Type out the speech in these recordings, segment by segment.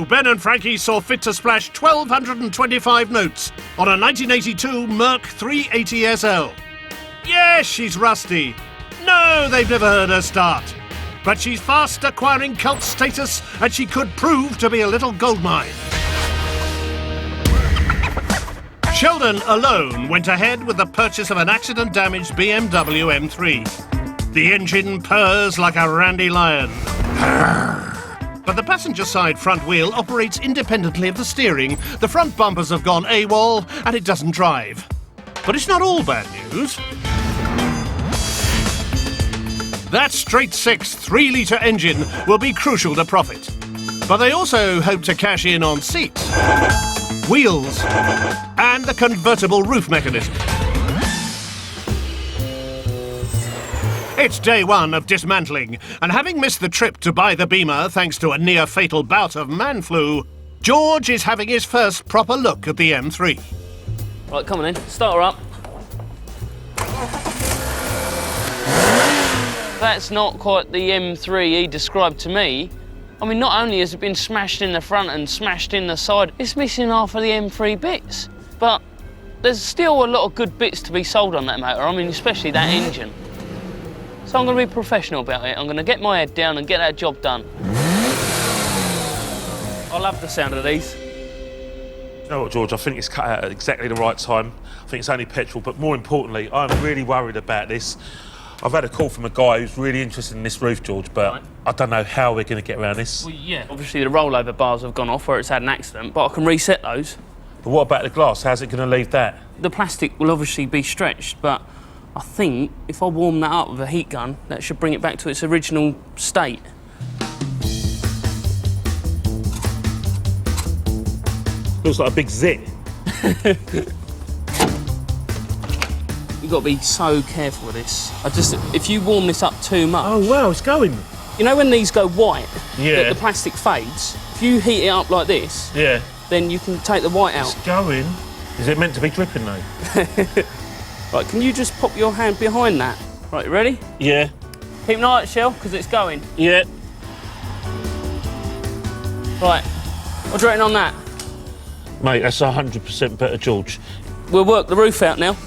Ben and Frankie saw fit to splash 1,225 notes on a 1982 Merc 380 SL. Yes, she's rusty. No, they've never heard her start. But she's fast acquiring cult status, and she could prove to be a little goldmine. Sheldon alone went ahead with the purchase of an accident-damaged BMW M3. The engine purrs like a randy lion. But the passenger side front wheel operates independently of the steering. The front bumpers have gone AWOL and it doesn't drive. But it's not all bad news. That straight-six 3-litre engine will be crucial to profit. But they also hope to cash in on seats, wheels, and the convertible roof mechanism. It's day one of dismantling, and having missed the trip to buy the Beamer thanks to a near-fatal bout of man flu, George is having his first proper look at the M3. Right, come on in. Start her up. That's not quite the M3 he described to me. I mean, not only has it been smashed in the front and smashed in the side, it's missing half of the M3 bits. But there's still a lot of good bits to be sold on that motor. I mean, especially that engine. So I'm going to be professional about it. I'm going to get my head down and get that job done. I love the sound of these. You know what, George? I think it's cut out at exactly the right time. I think it's only petrol, but more importantly, I'm really worried about this. I've had a call from a guy who's really interested in this roof, George, but right. I don't know how we're going to get around this. Well, yeah, obviously the rollover bars have gone off where it's had an accident, but I can reset those. But what about the glass? How's it going to leave that? The plastic will obviously be stretched, but I think if I warm that up with a heat gun, that should bring it back to its original state. Looks like a big zit. You've got to be so careful with this. If you warm this up too much... Oh, wow, it's going. You know when these go white? Yeah. The plastic fades? If you heat it up like this... Yeah. Then you can take the white out. It's going. Is it meant to be dripping, though? Right, can you just pop your hand behind that? Right, you ready? Yeah. Keep an eye out, Shell, because it's going. Yeah. Right, what do you reckon on that? Mate, that's 100% better, George. We'll work the roof out now.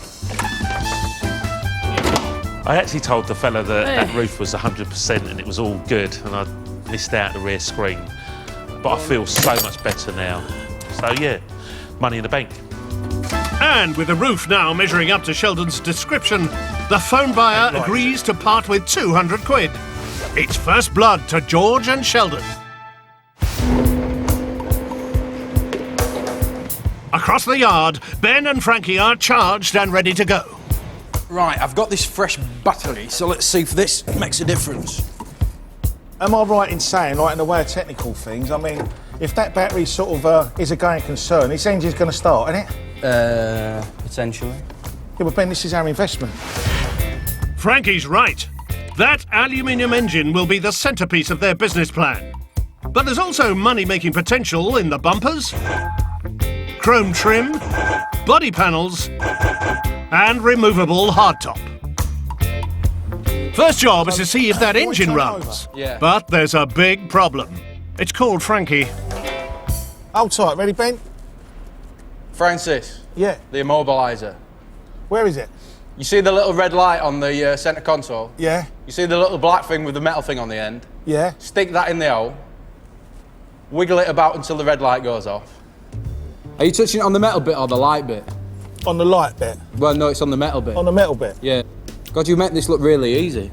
I actually told the fella that that roof was 100% and it was all good, and I missed out the rear screen. But I feel so much better now. So, yeah, money in the bank. And with the roof now measuring up to Sheldon's description, the phone buyer agrees to part with 200 quid. It's first blood to George and Sheldon. Across the yard, Ben and Frankie are charged and ready to go. Right, I've got this fresh battery, so let's see if this makes a difference. Am I right in saying, like in the way of technical things, I mean, if that battery sort of is a going concern, this engine's going to start, isn't it? Potentially. Yeah, but Ben, this is our investment. Frankie's right. That aluminium engine will be the centrepiece of their business plan. But there's also money-making potential in the bumpers, chrome trim, body panels, and removable hardtop. First job is to see if that engine runs. Yeah. But there's a big problem. It's called Frankie. Hold tight, ready, Ben? Francis. Yeah. The immobiliser. Where is it? You see the little red light on the centre console? Yeah. You see the little black thing with the metal thing on the end? Yeah. Stick that in the hole. Wiggle it about until the red light goes off. Are you touching it on the metal bit or the light bit? On the light bit. Well, no, it's on the metal bit. On the metal bit. Yeah. God, you make this look really easy.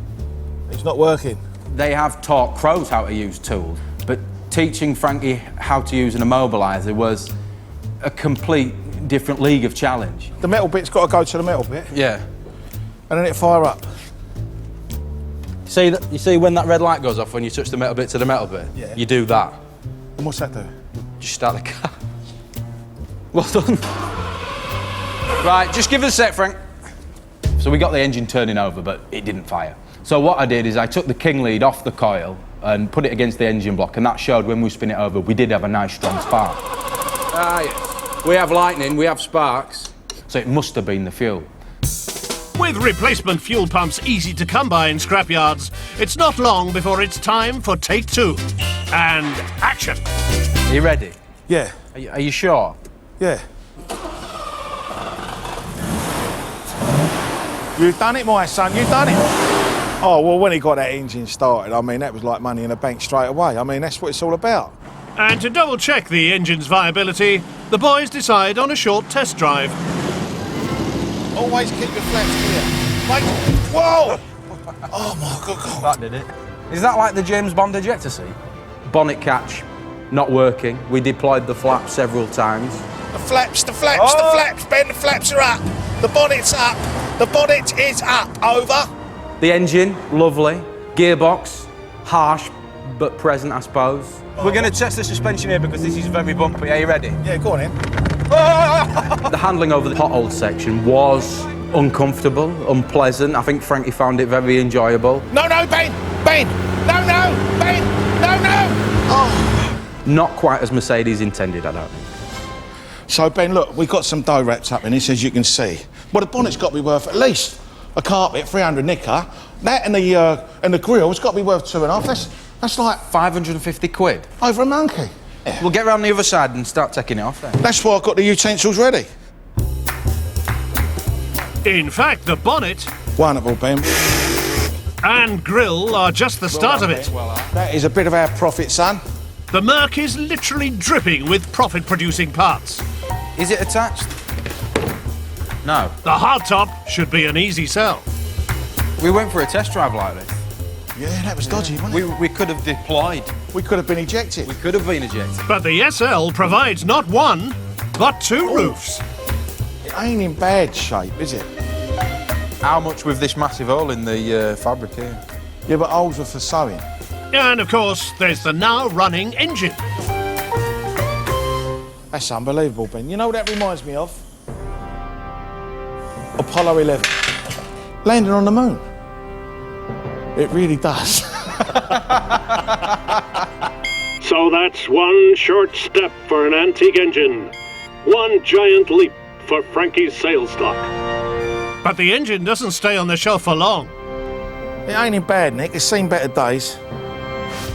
It's not working. They have taught crows how to use tools, but teaching Frankie how to use an immobiliser was a complete different league of challenge. The metal bit's got to go to the metal bit. Yeah. And then it fire up. You see when that red light goes off when you touch the metal bit to the metal bit? Yeah. You do that. And what's that do? Just start the car. Well done. Right, just give us a sec, Frank. So we got the engine turning over, but it didn't fire. So what I did is I took the king lead off the coil and put it against the engine block, and that showed when we spin it over, we did have a nice strong spark. Ah, yes. We have lightning, we have sparks. So it must have been the fuel. With replacement fuel pumps easy to come by in scrapyards, it's not long before it's time for take two. and action. Are you ready? Yeah, Are you sure? yeah. You've done it, my son, you've done it. Oh, well, when he got that engine started, I mean, that was like money in the bank straight away. I mean, that's what it's all about. And to double check the engine's viability, the boys decide on a short test drive. Always keep your flaps clear. Wait, whoa! Oh, my God. That did it. Is that like the James Bond ejector seat? Bonnet catch, not working. We deployed the flaps several times. The flaps, Ben, the flaps are up. The bonnet's up. The bonnet is up. Over. The engine, lovely. Gearbox, harsh but present, I suppose. We're going to test the suspension here because this is very bumpy. Are you ready? Yeah, go on in. The handling over the pothole section was uncomfortable, unpleasant. I think Frankie found it very enjoyable. No, Ben! Ben! No, Ben! No! Oh. Not quite as Mercedes intended, I don't think. So, Ben, look, we've got some dough wrapped up in this, as you can see. Well, the bonnet's got to be worth at least a carpet, 300 nicker. That and the grill's got to be worth 2.5. That's like 550 quid. over a monkey. We'll get round the other side and start taking it off then. That's why I've got the utensils ready. In fact, the bonnet Wonderful, Ben. and grill are just the start of it. That is a bit of our profit, son. The Merc is literally dripping with profit-producing parts. Is it attached? No. The hardtop should be an easy sell. We went for a test drive like this. Yeah, that was dodgy, wasn't it? We could have deployed. We could have been ejected. We could have been ejected. But the SL provides not one, but two roofs. It ain't in bad shape, is it? How much with this massive hole in the fabric here? Yeah, but holes are for sewing. And of course, there's the now running engine. That's unbelievable, Ben. You know what that reminds me of? Apollo 11. Landing on the moon. It really does. So that's one short step for an antique engine. One giant leap for Frankie's sales stock. But the engine doesn't stay on the shelf for long. It ain't in bad, Nick. It's seen better days.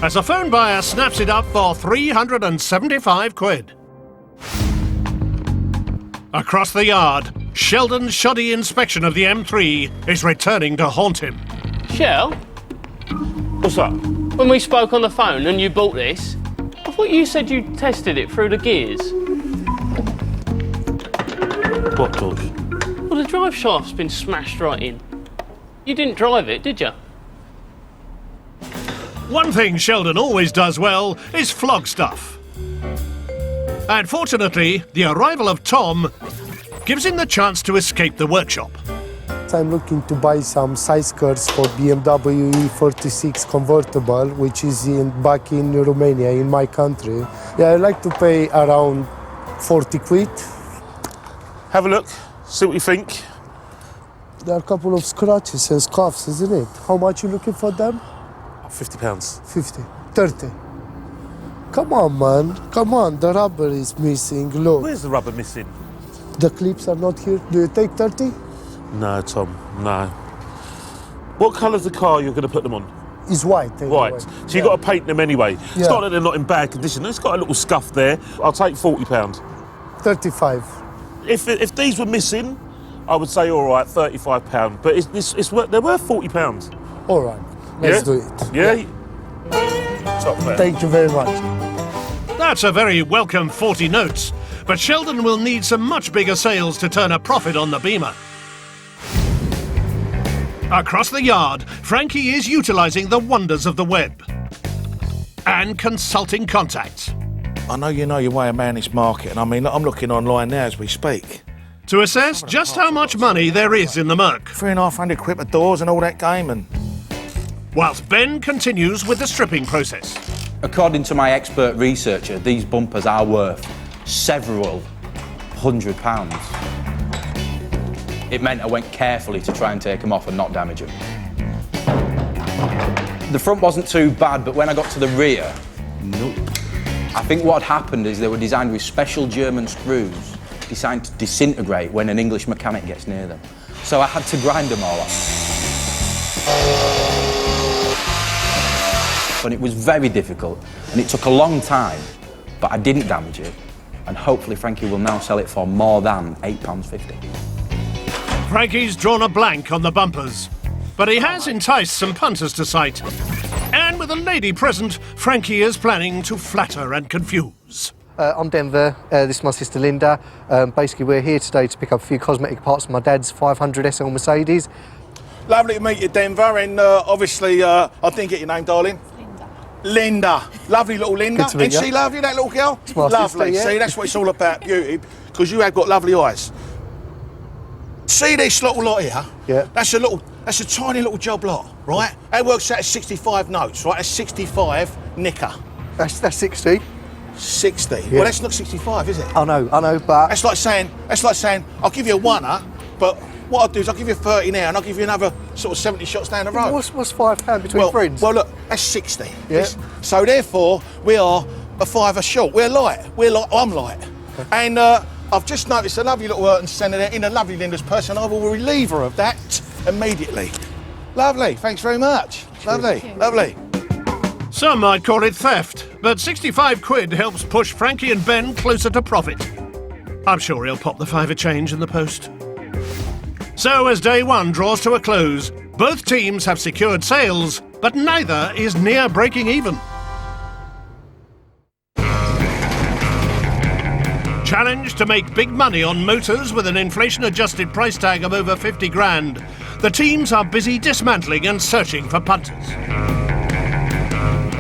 As a phone buyer snaps it up for 375 quid. Across the yard, Sheldon's shoddy inspection of the M3 is returning to haunt him. Shell, What's that? when we spoke on the phone and you bought this, I thought you said you tested it through the gears. What, George? Well, the drive shaft's been smashed right in. You didn't drive it, did you? One thing Sheldon always does well is flog stuff. And fortunately, the arrival of Tom gives him the chance to escape the workshop. I'm looking to buy some size cars for BMW E46 convertible, which is back in Romania, in my country. Yeah, I like to pay around 40 quid. Have a look, see what you think. There are a couple of scratches and scuffs, isn't it? How much you looking for them? £50. 50, 30. Come on, man. Come on, the rubber is missing. Look, Where's the rubber missing? the clips are not here. Do you take 30? No, Tom, no. What colour's the car you're going to put them on? It's white. anyway. White. So you've got to paint them anyway. It's Yeah. not that they're not in bad condition. It's got a little scuff there. I'll take £40. 35. If these were missing, I would say all right, £35. But they're worth £40. All right, let's Yeah? do it. Yeah? Top man. Thank you very much. That's a very welcome 40 notes, but Sheldon will need some much bigger sales to turn a profit on the Beamer. Across the yard, Frankie is utilising the wonders of the web and consulting contacts I know you know your way around this market, and I mean, I'm looking online now as we speak. to assess just how much money there is in the Merc, 3,500 quid for doors and all that game, and whilst Ben continues with the stripping process. According to my expert researcher, these bumpers are worth several £100. It meant I went carefully to try and take them off and not damage them. The front wasn't too bad, but when I got to the rear, nope. I think what had happened is they were designed with special German screws designed to disintegrate when an English mechanic gets near them. So I had to grind them all up. off, and it was very difficult, and it took a long time, but I didn't damage it, and hopefully Frankie will now sell it for more than £8.50. Frankie's drawn a blank on the bumpers, but he has enticed some punters to sight. And with a lady present, Frankie is planning to flatter and confuse. I'm Denver, this is my sister Linda. Basically we're here today to pick up a few cosmetic parts for my dad's 500 SL Mercedes. Lovely to meet you, Denver, and obviously, I didn't get your name, darling. Linda. Lovely little Linda. Good to meet Isn't she you. lovely, that little girl? It's my Lovely. sister, yeah. See, that's what it's all about, beauty, because you have got lovely eyes. See this little lot here? Yeah. That's a tiny little job lot, right? That works out as 65 notes, right? That's 65 nicker. That's 60. 60. Yeah. Well, that's not 65, is it? I know, but... That's like saying, I'll give you a oneer, but what I'll do is I'll give you 30 now and I'll give you another sort of 70 shots down the road. What's £5 between friends? Well, look, that's 60. Yeah. Yes. So therefore, we are a fiver short. We're light. I'm light. And I've just noticed a lovely little Ayrton Senna there in a lovely Linda's purse, and I will relieve her of that immediately. Lovely. Thanks very much. Lovely. Lovely. Some might call it theft, but 65 quid helps push Frankie and Ben closer to profit. I'm sure he'll pop the fiver change in the post. So as day one draws to a close, both teams have secured sales, but neither is near breaking even. Challenged to make big money on motors with an inflation-adjusted price tag of over 50 grand, the teams are busy dismantling and searching for punters.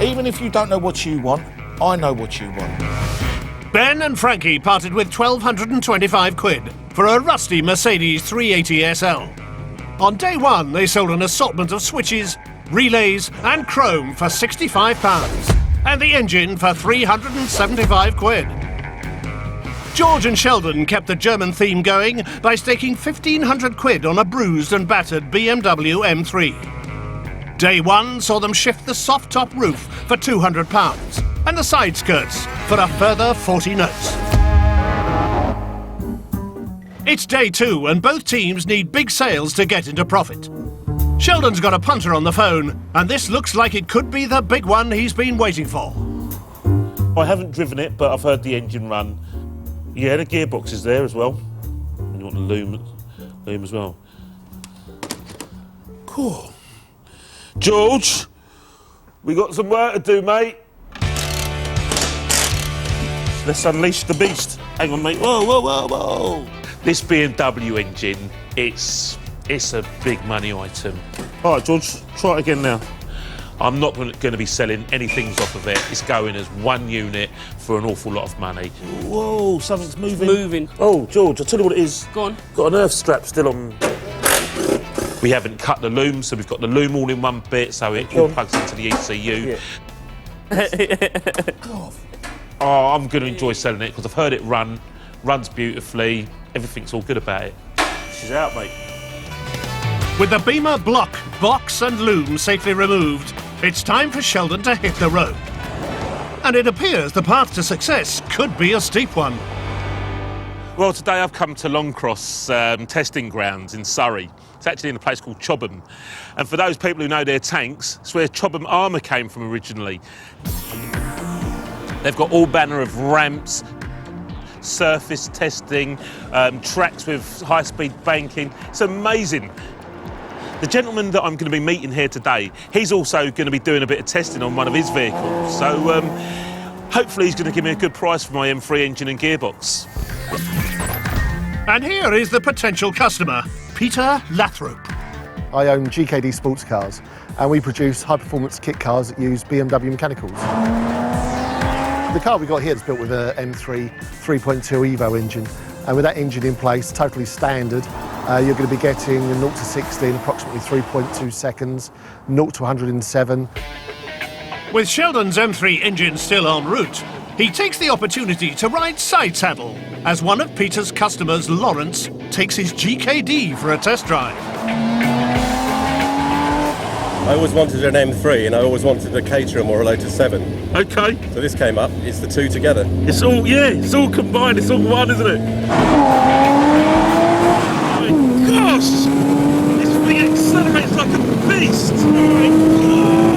Even if you don't know what you want, I know what you want. Ben and Frankie parted with 1,225 quid for a rusty Mercedes 380 SL. On day one, they sold an assortment of switches, relays and chrome for £65 and the engine for 375 quid. George and Sheldon kept the German theme going by staking 1,500 quid on a bruised and battered BMW M3. Day one saw them shift the soft top roof for £200 and the side skirts for a further 40 notes. It's day two and both teams need big sales to get into profit. Sheldon's got a punter on the phone and this looks like it could be the big one he's been waiting for. I haven't driven it, but I've heard the engine run. Yeah, the gearbox is there as well. And you want the loom as well. Cool. George, we got some work to do, mate. Let's unleash the beast. Hang on, mate. Whoa, whoa, whoa, whoa. This BMW engine, it's a big money item. All right, George, try it again now. I'm not going to be selling anything off of it. It's going as one unit for an awful lot of money. Whoa, something's moving. Moving. Oh, George, I'll tell you what it is. Go on. Got an earth strap still on. We haven't cut the loom, so we've got the loom all in one bit, so it all plugs into the ECU. Yeah. Oh, I'm going to enjoy selling it because I've heard it runs beautifully. Everything's all good about it. She's out, mate. With the Beamer block, box and loom safely removed, it's time for Sheldon to hit the road. And it appears the path to success could be a steep one. Well, today I've come to Longcross testing grounds in Surrey. It's actually in a place called Chobham. And for those people who know their tanks, it's where Chobham Armour came from originally. They've got all manner of ramps, surface testing, tracks with high-speed banking. It's amazing. The gentleman that I'm going to be meeting here today, he's also going to be doing a bit of testing on one of his vehicles. So hopefully he's going to give me a good price for my M3 engine and gearbox. And here is the potential customer, Peter Lathrop. I own GKD Sports Cars, and we produce high-performance kit cars that use BMW mechanicals. The car we got here is built with a M3 3.2 Evo engine, and with that engine in place, totally standard, you're going to be getting 0 to 60 in approximately 3.2 seconds, 0 to 107. With Sheldon's M3 engine still en route, he takes the opportunity to ride side saddle as one of Peter's customers, Lawrence, takes his GKD for a test drive. I always wanted an M3 and I always wanted a Caterham or a Lotus 7. OK. So this came up, it's the two together. It's all combined, it's all one, isn't it? Oh my gosh! This thing accelerates like a beast! Oh my God.